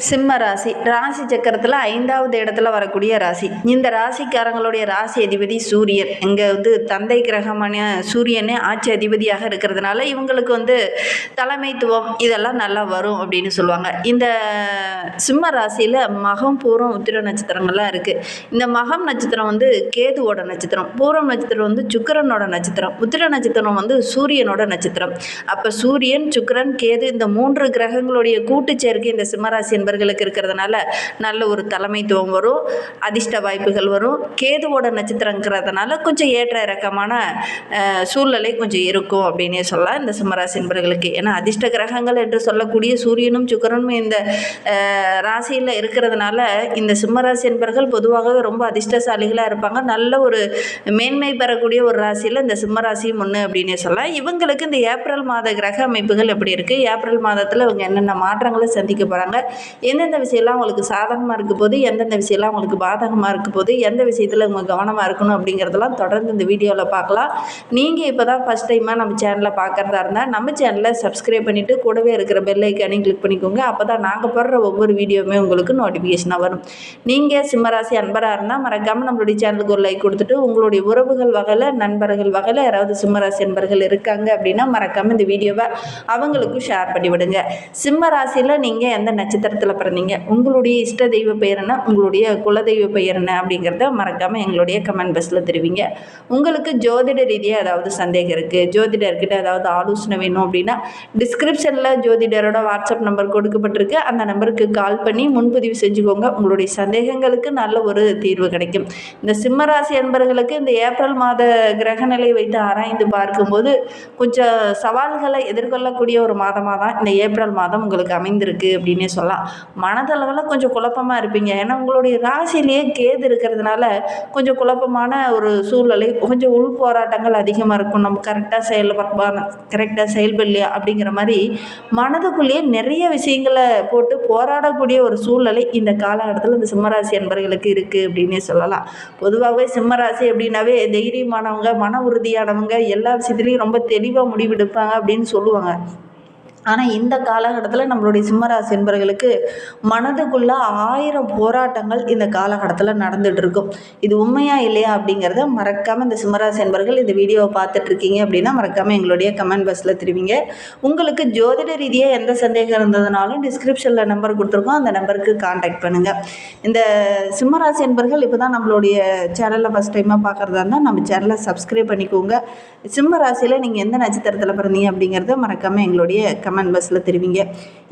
சிம்ம ராசி. ராசி சக்கரத்தில் 5வது இடத்துல வரக்கூடிய ராசி. இந்த ராசிக்காரங்களுடைய ராசி அதிபதி சூரியன். இங்கே தந்தை கிரகமான சூரியனே ஆட்சி அதிபதியாக இருக்கிறதுனால இவங்களுக்கு தலைமைத்துவம் இதெல்லாம் நல்லா வரும் அப்படின்னு சொல்லுவாங்க. இந்த சிம்ம ராசியில் மகம், பூரம், உத்திர நட்சத்திரங்கள்லாம் இருக்குது. இந்த மகம் நட்சத்திரம் கேதுவோட நட்சத்திரம், பூரம் நட்சத்திரம் சுக்கிரனோட நட்சத்திரம், உத்திர நட்சத்திரம் சூரியனோட நட்சத்திரம். அப்போ சூரியன், சுக்கிரன், கேது இந்த 3 கிரகங்களுடைய கூட்டு சேர்க்கை இந்த சிம்மராசி என்பர்களுக்கு இருக்கிறதுனால நல்ல ஒரு தலைமைத்துவம் வரும், அதிர்ஷ்ட வாய்ப்புகள் வரும். கேதுவோட நட்சத்திரங்கிறதுனால கொஞ்சம் ஏற்ற இறக்கமான சூழ்நிலை கொஞ்சம் இருக்கும் அப்படின்னே சொல்லலாம் இந்த சிம்மராசி என்பர்களுக்கு. ஏன்னா அதிர்ஷ்ட கிரகங்கள் என்று சொல்லக்கூடிய சூரியனும் சுக்கிரனும் இந்த ராசியில் இருக்கிறதுனால இந்த சிம்மராசி என்பர்கள் பொதுவாகவே ரொம்ப அதிர்ஷ்டசாலிகளாக இருப்பாங்க. நல்ல ஒரு மேன்மை பெறக்கூடிய ஒரு ராசியில் இந்த சிம்மராசியும் ஒன்று அப்படின்னே சொல்லலாம். இவங்களுக்கு இந்த ஏப்ரல் மாத கிரக அமைப்புகள் எப்படி இருக்குது, ஏப்ரல் மாதத்தில் இவங்க என்னென்ன மாற்றங்களை சந்திக்க போகிறாங்க, எந்தெந்த விஷயம்லாம் உங்களுக்கு சாதகமாக இருக்க போது, எந்தெந்த விஷயம்லாம் உங்களுக்கு பாதகமாக இருக்க போது, எந்த விஷயத்தில் உங்கள் கவனமாக இருக்கணும் அப்படிங்கிறதெல்லாம் தொடர்ந்து இந்த வீடியோவில் பார்க்கலாம். நீங்கள் இப்போ தான் ஃபஸ்ட் டைமாக நம்ம சேனலில் பார்க்குறதா இருந்தால் நம்ம சேனலை சப்ஸ்கிரைப் பண்ணிவிட்டு கூடவே இருக்கிற பெல் ஐக்கானையும் கிளிக் பண்ணிக்கோங்க. அப்போ தான் நாங்கள் போடுற ஒவ்வொரு வீடியோவுமே உங்களுக்கு நோட்டிஃபிகேஷனாக வரும். நீங்கள் சிம்மராசி அன்பராக இருந்தால் மறக்காமல் நம்மளுடைய சேனலுக்கு ஒரு லைக் கொடுத்துட்டு உங்களுடைய உறவுகள் வகையில், நண்பர்கள் வகையில் யாராவது சிம்மராசி அன்பர்கள் இருக்காங்க அப்படின்னா மறக்காமல் இந்த வீடியோவை அவங்களுக்கும் ஷேர் பண்ணி விடுங்க. சிம்ம ராசியில் நீங்கள் எந்த நட்சத்திரத்தில் பிறந்தீங்க, உங்களுடைய இஷ்ட தெய்வ பெயர் என்ன, உங்களுடைய குலதெய்வ பெயர் என்ன அப்படிங்கிறத மறக்காமல் எங்களுடைய கமெண்ட் பாக்ஸில் தெரிவிங்க. உங்களுக்கு ஜோதிட ரீதியாக ஏதாவது சந்தேகம் இருக்குது, ஜோதிடர்கிட்ட ஏதாவது ஆலோசனை வேணும் அப்படின்னா டிஸ்கிரிப்ஷனில் ஜோதிடரோட வாட்ஸ்அப் நம்பர் கொடுக்கப்பட்டிருக்கு. அந்த நம்பருக்கு கால் பண்ணி முன்பதிவு செஞ்சுக்கோங்க. உங்களுடைய சந்தேகங்களுக்கு நல்ல ஒரு தீர்வு கிடைக்கும். இந்த சிம்மராசி என்பவர்களுக்கு இந்த ஏப்ரல் மாத கிரகநிலை வைத்து ஆராய்ந்து பார்க்கும்போது கொஞ்சம் சவால்களை எதிர்கொள்ளக்கூடிய ஒரு மாதமாக தான் இந்த ஏப்ரல் மாதம் உங்களுக்கு அமைந்திருக்கு அப்படின்னே சொல்லலாம். மனதளவில் கொஞ்சம் குழப்பமாக இருப்பீங்க. ஏன்னா உங்களுடைய ராசியிலேயே கேது இருக்கிறதுனால கொஞ்சம் குழப்பமான ஒரு சூழ்நிலை, கொஞ்சம் உள் போராட்டங்கள் அதிகமாக இருக்கும். நம்ம கரெக்டாக செயல்படலையா அப்படிங்கிற மாதிரி மனதுக்குள்ளேயே நிறைய விஷயங்களை போட்டு போராடக்கூடிய ஒரு சூழ்நிலை இந்த காலகட்டத்தில் இந்த சிம்மராசி என்பவர்களுக்கு இருக்குது அப்படின்னே சொல்லலாம். பொதுவாகவே சிம்மராசி அப்படின்னாவே தைரியமானவங்க, மன உறுதியானவங்க, எல்லா விஷயத்துலையும் ரொம்ப தெளிவாக முடிவெடுப்பாங்க அப்படின்னு சொல்லுவாங்க. ஆனால் இந்த காலகட்டத்தில் நம்மளுடைய சிம்மராசி என்பவர்களுக்கு மனதுக்குள்ள 1000 போராட்டங்கள் இந்த காலகட்டத்தில் நடந்துகிட்டு இருக்கும். இது உண்மையா இல்லையா அப்படிங்கிறத மறக்காமல் இந்த சிம்மராசி என்பவர்கள் இந்த வீடியோவை பார்த்துட்ருக்கீங்க அப்படின்னா மறக்காமல் எங்களுடைய கமெண்ட் பாக்ஸில் தெரிவிங்க. உங்களுக்கு ஜோதிட ரீதியாக எந்த சந்தேகம் இருந்ததுனாலும் டிஸ்கிரிப்ஷனில் நம்பர் கொடுத்துருக்கோம், அந்த நம்பருக்கு கான்டாக்ட் பண்ணுங்கள். இந்த சிம்மராசி என்பவர்கள் இப்போ தான் நம்மளுடைய சேனலில் ஃபஸ்ட் டைமாக பார்க்குறதா இருந்தால் நம்ம சேனலை சப்ஸ்கிரைப் பண்ணிக்கோங்க. சிம்ம ராசியில் நீங்கள் எந்த நட்சத்திரத்தில் பிறந்தீங்க அப்படிங்கிறத மறக்காமல் எங்களுடைய கமெண்ட் பாக்ஸில் தெரிவிங்க.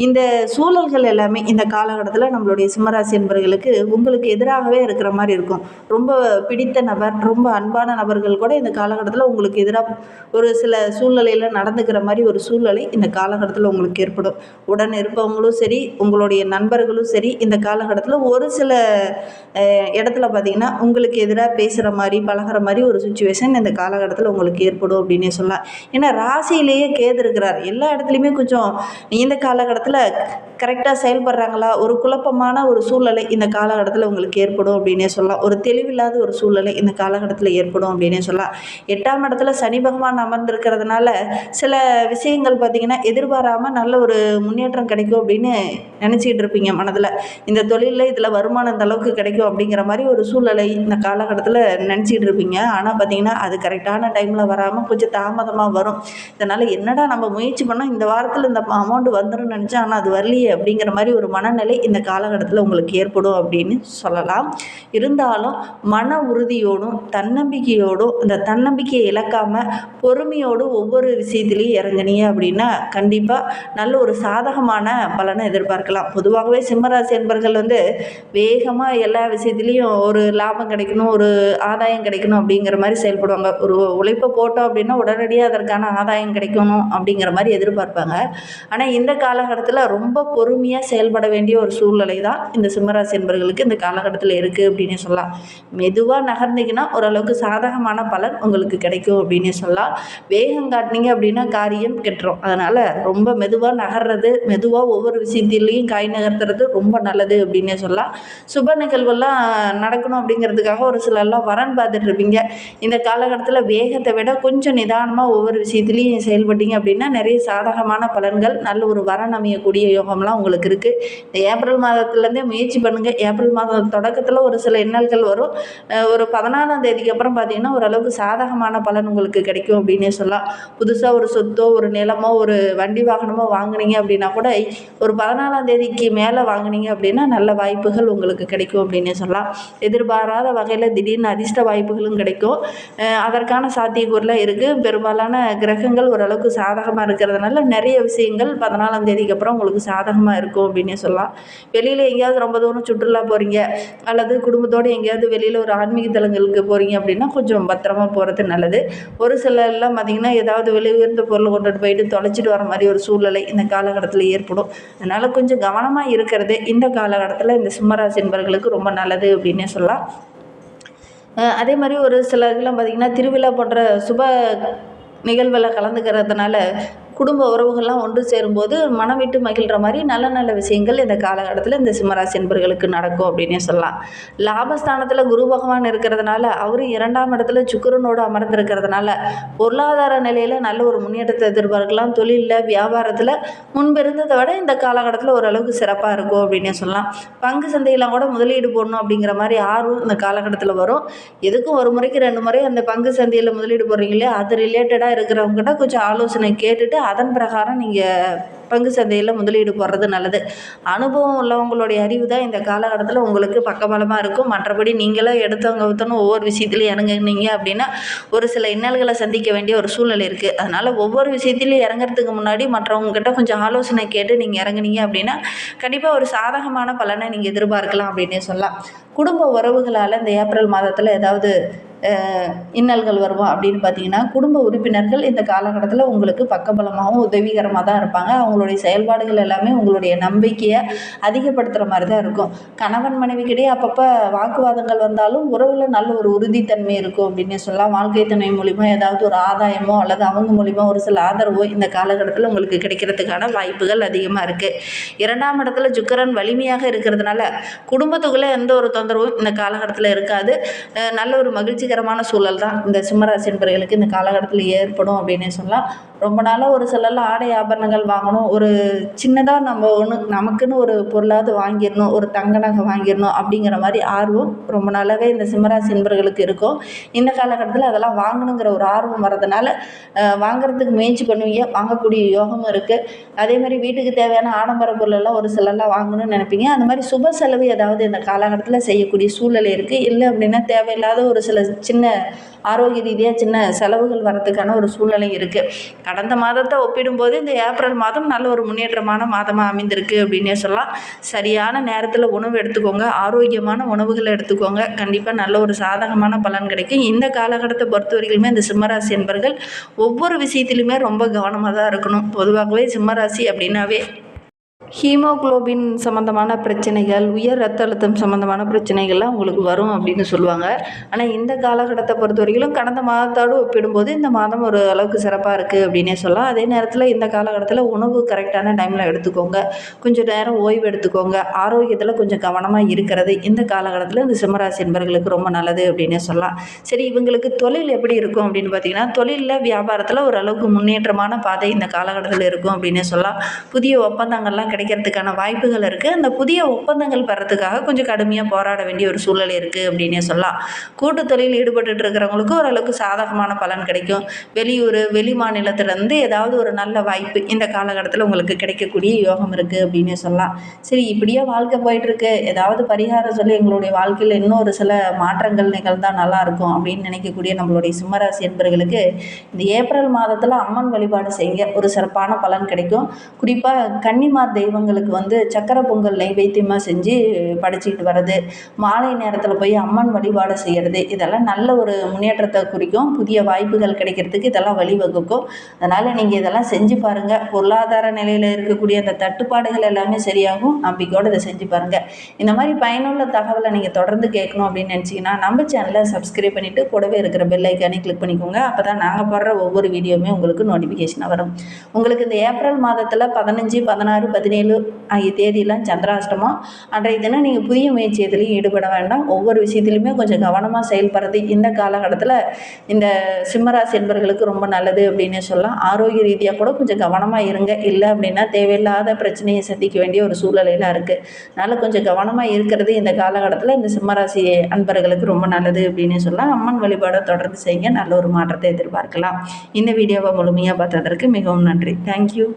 இந்த சூழல்கள் எல்லாமே இந்த காலகட்டத்தில் நம்மளுடைய சிம்மராசி என்பவர்களுக்கு உங்களுக்கு எதிராகவே இருக்கிற மாதிரி இருக்கும். ரொம்ப பிடித்த நபர், ரொம்ப அன்பான நபர்கள் கூட இந்த காலகட்டத்தில் உங்களுக்கு எதிராக ஒரு சில சூழ்நிலையில் நடந்துக்கிற மாதிரி ஒரு சூழ்நிலை இந்த காலகட்டத்தில் உங்களுக்கு ஏற்படும். உடன் இருப்பவங்களும் சரி, உங்களுடைய நண்பர்களும் சரி, இந்த காலகட்டத்தில் ஒரு சில இடத்துல பார்த்திங்கன்னா உங்களுக்கு எதிராக பேசுகிற மாதிரி, பழகிற மாதிரி ஒரு சுச்சுவேஷன் இந்த காலகட்டத்தில் உங்களுக்கு ஏற்படும் அப்படின்னே சொல்லலாம். ஏன்னா ராசியிலேயே கேது இருக்கிறார். எல்லா இடத்துலையுமே கொஞ்சம் இந்த காலகட்டத்தில் கரெக்டாக செயல்படுறாங்களா, ஒரு குழப்பமான ஒரு சூழ்நிலை இந்த காலகட்டத்தில் உங்களுக்கு ஏற்படும் அப்படின்னே சொல்லலாம். ஒரு தெளிவில்லாத ஒரு சூழ்நிலை இந்த காலகட்டத்தில் ஏற்படும் அப்படின்னே சொல்லலாம். 8ஆம் இடத்துல சனி பகவான் அமர்ந்திருக்கிறதுனால சில விஷயங்கள் பார்த்திங்கன்னா எதிர்பாராமல் நல்ல ஒரு முன்னேற்றம் கிடைக்கும் அப்படின்னு நினச்சிக்கிட்டு இருப்பீங்க மனதில். இந்த தொழிலில் இதில் வருமானம் இந்த அளவுக்கு கிடைக்கும் அப்படிங்கிற மாதிரி ஒரு சூழ்நிலை இந்த காலகட்டத்தில் நினச்சிக்கிட்டு இருப்பீங்க. ஆனால் பார்த்திங்கன்னா அது கரெக்டான டைமில் வராமல் கொஞ்சம் தாமதமாக வரும். இதனால் என்னடா நம்ம முயற்சி பண்ணோம், இந்த வாரத்தில் இந்த அமௌண்ட் வந்துடும் நினச்சேன், ஆனால் அது வரலையே அப்படிங்கிற மாதிரி ஒரு மனநிலை இந்த காலகட்டத்தில் உங்களுக்கு ஏற்படும் அப்படின்னு சொல்லலாம். இருந்தாலும் மன உறுதியோடும் தன்னம்பிக்கையோடும், இந்த தன்னம்பிக்கையை இழக்காமல் பொறுமையோடு ஒவ்வொரு விஷயத்துலையும் இறங்கினீங்க அப்படின்னா கண்டிப்பாக நல்ல ஒரு சாதகமான பலனை எதிர்பார்க்கலாம். பொதுவாகவே சிம்மராசி என்பவர்கள் வேகமாக எல்லா விஷயத்துலேயும் ஒரு லாபம் கிடைக்கணும், ஒரு ஆதாயம் கிடைக்கணும் அப்படிங்கிற மாதிரி செயல்படுவாங்க. ஒரு உழைப்பை போட்டோம் அப்படின்னா உடனடியாக அதற்கான ஆதாயம் கிடைக்கணும் அப்படிங்கிற மாதிரி எதிர்பார்ப்பாங்க. ஆனால் இந்த காலகட்டத்தில் ரொம்ப பொறுமையாக செயல்பட வேண்டிய ஒரு சூழ்நிலை தான் இந்த சிம்மராசி என்பவர்களுக்கு இந்த காலகட்டத்தில் இருக்குது அப்படின்னு சொல்லலாம். மெதுவாக நகர்ந்தீங்கன்னா ஓரளவுக்கு சாதகமான பலன் உங்களுக்கு கிடைக்கும் அப்படின்னு சொல்லலாம். வேகம் காட்டினீங்க அப்படின்னா காரியம் கெட்டுரும். அதனால் ரொம்ப மெதுவாக நகர்றது, மெதுவாக ஒவ்வொரு விஷயத்திலையும் காய் நகர்த்துறது ரொம்ப நல்லது அப்படின்னே சொல்லலாம். சுப நிகழ்வெல்லாம் நடக்கணும் அப்படிங்கிறதுக்காக ஒரு சிலர்லாம் வரன் பார்த்துட்டு இருப்பீங்க. இந்த காலகட்டத்தில் வேகத்தை விட கொஞ்சம் நிதானமாக ஒவ்வொரு விஷயத்துலையும் செயல்பட்டீங்க அப்படின்னா நிறைய சாதகமான பலன்கள், நல்ல ஒரு வரன் அமையக்கூடிய யோகம்லாம் யோகம்லாம் உங்களுக்கு இருக்குது. இந்த ஏப்ரல் மாதத்துலேருந்தே முயற்சி பண்ணுங்கள். ஏப்ரல் மாதம் தொடக்கத்தில் ஒரு சில இன்னல்கள் வரும். ஒரு 14ஆம் தேதிக்கு அப்புறம் பார்த்தீங்கன்னா ஓரளவுக்கு சாதகமான பலன் உங்களுக்கு கிடைக்கும் அப்படின்னே சொல்லலாம். புதுசாக ஒரு சொத்தோ ஒரு நிலமோ ஒரு வண்டி வாகனமோ வாங்குனீங்க அப்படின்னா கூட ஒரு 14ஆம் தேதிக்கு மேலே வாங்குனீங்க அப்படின்னா நல்ல வாய்ப்புகள் உங்களுக்கு கிடைக்கும் அப்படின்னே சொல்லலாம். எதிர்பாராத வகையில் திடீர்னு அதிர்ஷ்ட வாய்ப்புகளும் கிடைக்கும். அதற்கான சாத்தியக்கூறுலாம் இருக்குது. பெரும்பாலான கிரகங்கள் ஓரளவுக்கு சாதகமாக இருக்கிறதுனால நிறைய விஷயங்கள் 14ஆம் தேதிக்கு அப்புறம் உங்களுக்கு சாதகமாக இருக்கும் அப்படின்னே சொல்லலாம். வெளியில் எங்கேயாவது ரொம்ப தூரம் சுற்றுலா போகிறீங்க அல்லது குடும்பத்தோடு எங்கேயாவது வெளியில் ஒரு ஆன்மீக தலங்களுக்கு போகிறீங்க அப்படின்னா கொஞ்சம் பத்திரமா போகிறது நல்லது. ஒரு சிலர்லாம் பார்த்திங்கன்னா ஏதாவது விலை உயர்ந்த பொருளை கொண்டுட்டு போயிட்டு தொலைச்சிட்டு வர மாதிரி ஒரு சூழ்நிலை இந்த காலகட்டத்தில் ஏற்படும். அதனால் கொஞ்சம் கவனமாக இருக்கிறது இந்த காலகட்டத்தில் இந்த சிம்மராசி என்பவர்களுக்கு ரொம்ப நல்லது அப்படின்னே சொல்லலாம். அதே மாதிரி ஒரு சிலர்லாம் பார்த்திங்கன்னா திருவிழா போன்ற சுப நிகழ்வில் கலந்துக்கிறதுனால குடும்ப உறவுகள்லாம் ஒன்று சேரும்போது மனம் விட்டு மகிழ்கிற மாதிரி நல்ல நல்ல விஷயங்கள் இந்த காலகட்டத்தில் இந்த சிம்மராசி என்பர்களுக்கு நடக்கும் அப்படின்னே சொல்லலாம். லாபஸ்தானத்தில் குரு பகவான் இருக்கிறதுனால அவரும் 2ஆம் இடத்துல சுக்கிரனோடு அமர்ந்திருக்கிறதுனால பொருளாதார நிலையில் நல்ல ஒரு முன்னேற்றத்தை எதிர்பார்க்கலாம். தொழிலில் வியாபாரத்தில் முன்பு இருந்ததை விட இந்த காலகட்டத்தில் ஓரளவுக்கு சிறப்பாக இருக்கும் அப்படின்னே சொல்லலாம். பங்கு சந்தையெல்லாம் கூட முதலீடு போடணும் அப்படிங்கிற மாதிரி ஆர்வம் இந்த காலகட்டத்தில் வரும். எதுக்கும் ஒரு முறைக்கு 2 முறை அந்த பங்கு சந்தையில் முதலீடு போடுறீங்க இல்லையா, அது ரிலேட்டடாக இருக்கிறவங்ககிட்ட கொஞ்சம் ஆலோசனை கேட்டுட்டு அதன் பிரகாரம் நீங்கள் பங்கு சந்தையில் முதலீடு போடுறது நல்லது. அனுபவம் உள்ளவங்களுடைய அறிவு தான் இந்த காலகட்டத்தில் உங்களுக்கு பக்கபலமாக இருக்கும். மற்றபடி நீங்களே எடுத்தவங்க ஊற்றணும் ஒவ்வொரு விஷயத்துலையும் இறங்குனீங்க அப்படின்னா ஒரு சில இன்னல்களை சந்திக்க வேண்டிய ஒரு சூழ்நிலை இருக்குது. அதனால் ஒவ்வொரு விஷயத்துலையும் இறங்குறதுக்கு முன்னாடி மற்றவங்ககிட்ட கொஞ்சம் ஆலோசனை கேட்டு நீங்கள் இறங்குனீங்க அப்படின்னா கண்டிப்பாக ஒரு சாதகமான பலனை நீங்கள் எதிர்பார்க்கலாம் அப்படின்னே சொல்லலாம். குடும்ப உறவுகளால் இந்த ஏப்ரல் மாதத்தில் ஏதாவது இன்னல்கள் வருமா அப்படின்னு பார்த்தீங்கன்னா குடும்ப உறுப்பினர்கள் இந்த காலகட்டத்தில் உங்களுக்கு பக்கபலமாகவும் உதவிகரமாக தான் இருப்பாங்க. அவங்களுடைய செயல்பாடுகள் எல்லாமே உங்களுடைய நம்பிக்கையை அதிகப்படுத்துகிற மாதிரி தான் இருக்கும். கணவன் மனைவிக்கிடையே அப்பப்போ வாக்குவாதங்கள் வந்தாலும் உறவில் நல்ல ஒரு உறுதித்தன்மை இருக்கும் அப்படின்னே சொல்லலாம். வாழ்க்கை துணை மூலிமா ஏதாவது ஒரு ஆதாயமோ அல்லது அவங்க மூலிமா ஒரு சில ஆதரவோ இந்த காலகட்டத்தில் உங்களுக்கு கிடைக்கிறதுக்கான வாய்ப்புகள் அதிகமாக இருக்குது. 2ஆம் இடத்துல சுக்கிரன் வலிமையாக இருக்கிறதுனால குடும்பத்துக்குள்ளே எந்த ஒரு தொந்தரவும் இந்த காலகட்டத்தில் இருக்காது. நல்ல ஒரு மகிழ்ச்சிகரமான சூழல் தான் இந்த சிம்மராசி என்பவர்களுக்கு இந்த காலகட்டத்தில் ஏற்படும் அப்படின்னே சொல்லலாம். ரொம்ப நாளாக ஒரு சிலர்லாம் ஆடை ஆபரணங்கள் வாங்கணும், ஒரு சின்னதாக நம்ம நமக்குன்னு ஒரு பொருளாவது வாங்கிடணும், ஒரு தங்க நகை வாங்கிடணும் அப்படிங்கிற மாதிரி ஆர்வம் ரொம்ப நாளாகவே இந்த சிம்மராசி என்பவர்களுக்கு இருக்கும். இந்த காலகட்டத்தில் அதெல்லாம் வாங்கணுங்கிற ஒரு ஆர்வம் வரதுனால வாங்குறதுக்கு முயற்சி பண்ணுவீங்க. வாங்கக்கூடிய யோகமும் இருக்குது. அதே மாதிரி வீட்டுக்கு தேவையான ஆடம்பர பொருளெல்லாம் ஒரு சிலர்லாம் வாங்கணும்னு நினைப்பீங்க. அந்த மாதிரி சுப செலவு ஏதாவது இந்த காலகட்டத்தில் செய்யக்கூடிய சூழ்நிலை இருக்குது. இல்லை அப்படின்னா தேவையில்லாத ஒரு சில சின்ன ஆரோக்கிய ரீதியாக சின்ன செலவுகள் வரதுக்கான ஒரு சூழ்நிலை இருக்குது. கடந்த மாதத்தை ஒப்பிடும்போது இந்த ஏப்ரல் மாதம் நல்ல ஒரு முன்னேற்றமான மாதமாக அமைந்திருக்கு அப்படின்னே சொல்லலாம். சரியான நேரத்தில் உணவு எடுத்துக்கோங்க, ஆரோக்கியமான உணவுகளை எடுத்துக்கோங்க. கண்டிப்பாக நல்ல ஒரு சாதகமான பலன் கிடைக்கும். இந்த காலகட்டத்தை பொறுத்த வரைக்குமே இந்த சிம்மராசி என்பர்கள் ஒவ்வொரு விஷயத்திலுமே ரொம்ப கவனமாக தான் இருக்கணும். பொதுவாகவே சிம்மராசி அப்படின்னாவே ஹீமோகுளோபின் சம்மந்தமான பிரச்சனைகள், உயர் ரத்த அழுத்தம் சம்மந்தமான பிரச்சனைகள்லாம் உங்களுக்கு வரும் அப்படின்னு சொல்லுவாங்க. ஆனால் இந்த காலகட்டத்தை பொறுத்த வரைக்கும் கடந்த மாதத்தோடு ஒப்பிடும்போது இந்த மாதம் ஒரு அளவுக்கு சிறப்பாக இருக்குது அப்படின்னே சொல்லலாம். அதே நேரத்தில் இந்த காலகட்டத்தில் உணவு கரெக்டான டைமில் எடுத்துக்கோங்க, கொஞ்சம் நேரம் ஓய்வு எடுத்துக்கோங்க, ஆரோக்கியத்தில் கொஞ்சம் கவனமாக இருக்கிறது இந்த காலகட்டத்தில் இந்த சிம்மராசி என்பவர்களுக்கு ரொம்ப நல்லது அப்படின்னே சொல்லலாம். சரி, இவங்களுக்கு தொழில் எப்படி இருக்கும் அப்படின்னு பார்த்தீங்கன்னா தொழிலில் வியாபாரத்தில் ஓரளவுக்கு முன்னேற்றமான பாதை இந்த காலகட்டத்தில் இருக்கும் அப்படின்னே சொல்லலாம். புதிய ஒப்பந்தங்கள்லாம் கிடைக்கிறதுக்கான வாய்ப்புகள் இருக்குது. அந்த புதிய ஒப்பந்தங்கள் பெறத்துக்காக கொஞ்சம் கடுமையாக போராட வேண்டிய ஒரு சூழ்நிலை இருக்குது அப்படின்னே சொல்லலாம். கூட்டு தொழில் ஈடுபட்டு இருக்கிறவங்களுக்கு ஓரளவுக்கு சாதகமான பலன் கிடைக்கும். வெளியூர் வெளி மாநிலத்திலேருந்து ஏதாவது ஒரு நல்ல வாய்ப்பு இந்த காலகட்டத்தில் உங்களுக்கு கிடைக்கக்கூடிய யோகம் இருக்குது அப்படின்னே சொல்லலாம். சரி, இப்படியே வாழ்க்கை போயிட்டுருக்கு, ஏதாவது பரிகாரம் சொல்லி எங்களுடைய வாழ்க்கையில் இன்னும் ஒரு சில மாற்றங்கள் நிகழ்ந்தால் நல்லாயிருக்கும் அப்படின்னு நினைக்கக்கூடிய நம்மளுடைய சிம்மராசி என்பவர்களுக்கு இந்த ஏப்ரல் மாதத்தில் அம்மன் வழிபாடு செய்யுங்க, ஒரு சிறப்பான பலன் கிடைக்கும். குறிப்பாக கன்னிமார் தெய்வங்களுக்கு சக்கரை பொங்கல் நைவேத்தியமாக செஞ்சு படைச்சிக்கிட்டு வர்றது, மாலை நேரத்தில் போய் அம்மன் வழிபாடு செய்கிறது, இதெல்லாம் நல்ல ஒரு முன்னேற்றத்தை குறிக்கும். புதிய வாய்ப்புகள் கிடைக்கிறதுக்கு இதெல்லாம் வழிவகுக்கும். அதனால் நீங்கள் இதெல்லாம் செஞ்சு பாருங்கள். பொருளாதார நிலையில் இருக்கக்கூடிய அந்த தட்டுப்பாடுகள் எல்லாமே சரியாகும். நம்பிக்கையோடு இதை செஞ்சு பாருங்கள். இந்த மாதிரி பயனுள்ள தகவலை நீங்கள் தொடர்ந்து கேட்கணும் அப்படின்னு நினச்சிங்கன்னா நம்ம சேனலை சப்ஸ்கிரைப் பண்ணிவிட்டு கூடவே இருக்கிற பெல் ஐக்கானே கிளிக் பண்ணிக்கோங்க. அப்போ தான் நாங்கள் போடுற ஒவ்வொரு வீடியோவுமே உங்களுக்கு நோட்டிஃபிகேஷனாக வரும். உங்களுக்கு இந்த ஏப்ரல் மாதத்தில் 15, 16, 17 17 ஆகிய தேதியெல்லாம் சந்திராஷ்டமம். அன்றைய தினம் நீங்கள் புதிய முயற்சி எதுலையும் ஈடுபட வேண்டாம். ஒவ்வொரு விஷயத்துலையுமே கொஞ்சம் கவனமாக செயல்படுறது இந்த காலகட்டத்தில் இந்த சிம்மராசி என்பவர்களுக்கு ரொம்ப நல்லது அப்படின்னே சொல்லலாம். ஆரோக்கிய ரீதியாக கூட கொஞ்சம் கவனமாக இருங்க. இல்லை அப்படின்னா தேவையில்லாத பிரச்சனையை சந்திக்க வேண்டிய ஒரு சூழ்நிலையில் இருக்குது. அதனால் கொஞ்சம் கவனமாக இருக்கிறது இந்த காலகட்டத்தில் இந்த சிம்மராசி அன்பர்களுக்கு ரொம்ப நல்லது அப்படின்னே சொல்லலாம். அம்மன் வழிபாடை தொடர்ந்து செய்யுங்க. நல்ல ஒரு மாற்றத்தை எதிர்பார்க்கலாம். இந்த வீடியோவை முழுமையாக பார்த்ததற்கு மிகவும் நன்றி. தேங்க்யூ.